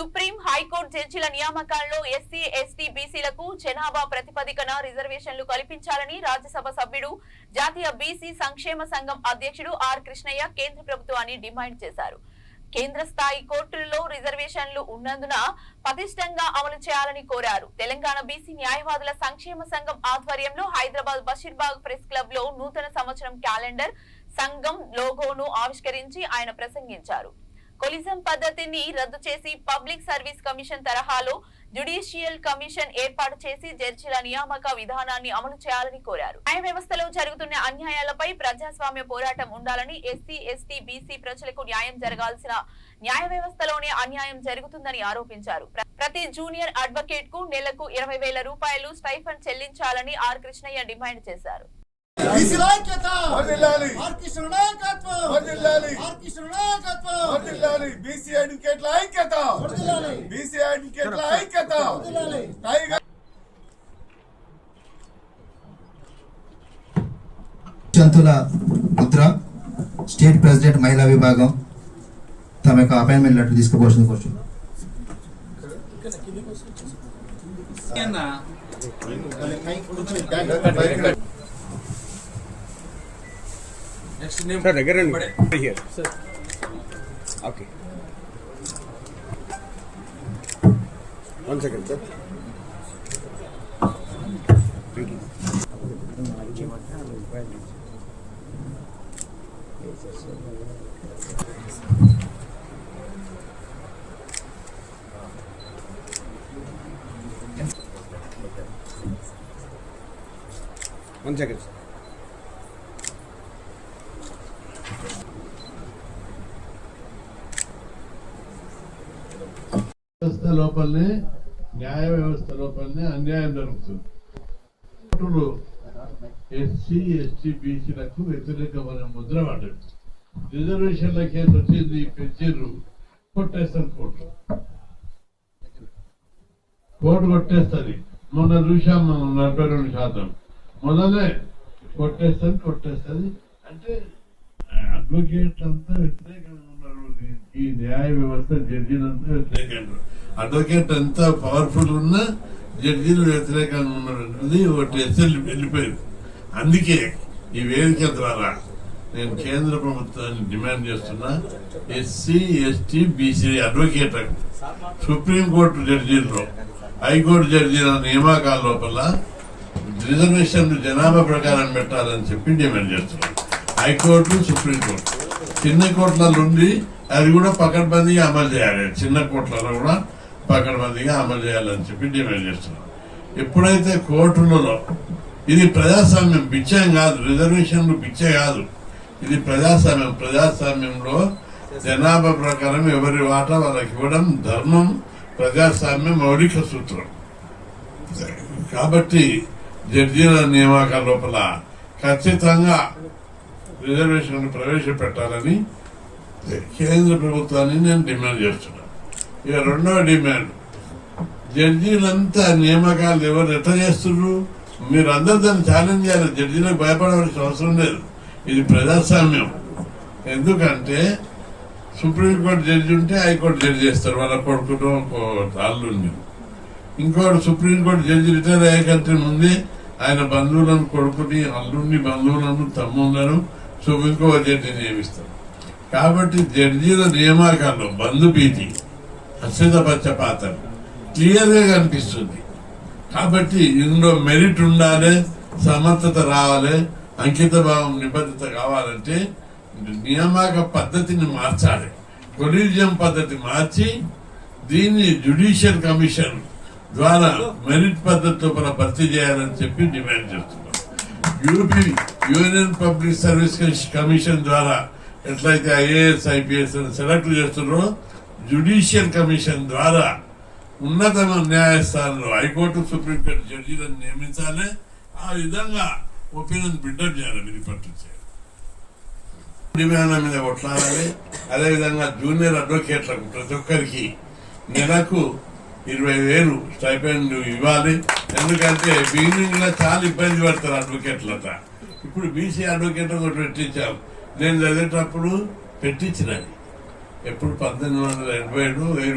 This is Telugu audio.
సుప్రీం హైకోర్టు జడ్జిల నియామకాల్లో ఎస్సీ ఎస్టీ బీసీలకు జనాభా ప్రతిపదికన రిజర్వేషన్లు కల్పించాలని రాజ్యసభ సభ్యుడు జాతీయ బీసీ సంక్షేమ సంఘం అధ్యక్షుడు ఆర్ కృష్ణయ్య కేంద్ర ప్రభుత్వాన్ని డిమాండ్ చేశారు. కేంద్ర స్థాయి కోర్టులలో రిజర్వేషన్లు ఉన్నందున పటిష్టంగా అమలు చేయాలని కోరారు. తెలంగాణ బీసీ న్యాయవాదుల సంక్షేమ సంఘం ఆధ్వర్యంలో హైదరాబాద్ బషీర్బాగ్ ప్రెస్ క్లబ్ లో నూతన సంవత్సరం క్యాలెండర్ సంఘం లోగోను ఆవిష్కరించి ఆయన ప్రసంగించారు. కొలిజం పద్ధతిని రద్దు చేసి పబ్లిక్ సర్వీస్ కమిషన్ తరహాలో జ్యుడిషియల్ కమిషన్ ఏర్పాటు చేసి జడ్జిల నియామక విధానాన్ని అమలు చేయాలని కోరారు. న్యాయ వ్యవస్థలో జరుగుతున్న అన్యాయాలపై ప్రజాస్వామ్య పోరాటం ఉండాలని, ఎస్సీ ఎస్టీ బీసీ ప్రజలకు న్యాయం జరగాల్సిన న్యాయ వ్యవస్థలోనే అన్యాయం జరుగుతుందని ఆరోపించారు. ప్రతి జూనియర్ అడ్వకేట్ కు నెలకు 20,000 రూపాయలు స్టైఫండ్ చెల్లించాలని ఆర్ కృష్ణయ్య డిమాండ్ చేశారు. చంతుల ముద్ర స్టేట్ ప్రెసిడెంట్ మహిళా విభాగం తమ యొక్క అపాయింట్మెంట్ లెటర్ తీసుకోవాల్సింది కోరుచున్నాం. Next name. Sir, again here. Sir. Okay. 1 second, sir. Thank you. 1 second, sir. వ్యవస్థ లోపలనే న్యాయ వ్యవస్థ లోపలనే అన్యాయం జరుగుతుంది. కోర్టులు ఎస్సీ ఎస్టీ బీసీలకు వ్యతిరేకమైన ముద్ర పడ్డది. రిజర్వేషన్ల కేసు వచ్చింది, పెంచిర్రు, కొట్టేస్తారు కోర్టు కొట్టేస్తుంది. మొన్న చూసాం మనం 42% మొదలే కొట్టేస్తుంది. అంటే అడ్వకేట్ అంతా వ్యతిరేకంగా ఉన్నారు. ఈ న్యాయ వ్యవస్థ జడ్జీలంతా వ్యతిరేకంగా, అడ్వకేట్ అంతా పవర్ఫుల్ ఉన్నా జడ్జీలు వ్యతిరేకంగా ఉన్నది ఒకటి ఎస్ఎల్ వెళ్ళిపోయింది. అందుకే ఈ వేదిక ద్వారా నేను కేంద్ర ప్రభుత్వాన్ని డిమాండ్ చేస్తున్నా, SC ST BC advocate supreme court జడ్జీల్లో హైకోర్టు జడ్జీల నియామకాల లోపల రిజర్వేషన్లు జనాభా ప్రకారం పెట్టాలని చెప్పి డిమాండ్ చేస్తున్నాను. హైకోర్టు సుప్రీంకోర్టు చిన్న కోర్టులలో ఉండి అది కూడా పకడ్బందీగా అమలు చేయాలి. చిన్న కోర్టులలో కూడా పకడ్బందీగా అమలు చేయాలని చెప్పి డిమాండ్ చేస్తున్నాం. ఎప్పుడైతే కోర్టులలో ఇది ప్రజాస్వామ్యం, పిచ్చే కాదు, రిజర్వేషన్లు పిచ్చే కాదు, ఇది ప్రజాస్వామ్యంలో జనాభా ప్రకారం ఎవరి వాటా వాళ్ళకి ఇవ్వడం ధర్మం, ప్రజాస్వామ్యం మౌలిక సూత్రం. కాబట్టి జడ్జీల నియామకాల లోపల ఖచ్చితంగా రిజర్వేషన్లు ప్రవేశపెట్టాలని కేంద్ర ప్రభుత్వాన్ని నేను డిమాండ్ చేస్తున్నాను. ఇక రెండవ డిమాండ్, జడ్జీలంతా నియామకాలు ఎవరు ఎట్లా చేస్తున్నారు? మీరు అందరూ దాన్ని ఛాలెంజ్ చేయాలి. జడ్జీలకు భయపడవలసిన అవసరం లేదు. ఇది ప్రజాస్వామ్యం. ఎందుకంటే సుప్రీంకోర్టు జడ్జి ఉంటే హైకోర్టు జడ్జి చేస్తారు, వాళ్ళ కొడుకుతో అల్లుండి. ఇంకోటి సుప్రీంకోర్టు జడ్జి రిటైర్ అయ్యే కంటే ముందే ఆయన బంధువులను, కొడుకుని, అల్లుడిని, బంధువులను, తమ్ముళ్లను సుప్రీంకోర్టు జడ్జి నియమిస్తారు. కాబట్టి జడ్జీల నియామకాల్లో బంధుభీతి, అశ్రిత పక్షపాతం క్లియర్ గా కనిపిస్తుంది. కాబట్టి ఇందులో మెరిట్ ఉండాలి, సమర్థత రావాలి, అంకిత భావం, నిబద్ధత కావాలంటే నియామక పద్ధతిని మార్చాలి. కొలీజియం పద్ధతి మార్చి దీన్ని జ్యుడిషియల్ కమిషన్ ద్వారా మెరిట్ పద్ధతితో భర్తీ చేయాలని చెప్పి డిమాండ్ చేస్తున్నాం. యూనియన్ పబ్లిక్ సర్వీస్ కమిషన్ ద్వారా ఎట్లయితే ఐఏఎస్ ఐపీఎస్ సెలెక్ట్ చేస్తున్నారో జ్యుడిషియల్ కమిషన్ ద్వారా ఉన్నత న్యాయస్థానంలో హైకోర్టు సుప్రీంకోర్టు జడ్జీలను నియమించాలి. ఆ విధంగా ఒపీనియన్ బిల్డప్ చేయాలి, వినిపట్టించాలి, డిమాండ్ల మీద కొట్లాడాలి. అదేవిధంగా జూనియర్ అడ్వకేట్లకు ప్రతి ఒక్కరికి నెలకు 20,000 స్టైపెండ్ ఇవ్వాలి. ఎందుకంటే బిగినింగ్ లో చాలా ఇబ్బంది పడతారు అడ్వకేట్లట. ఇప్పుడు బీసీ అడ్వకేట్ ఒకటి పెట్టించాం. నేను చదివేటప్పుడు పెట్టించినది ఎప్పుడు 1887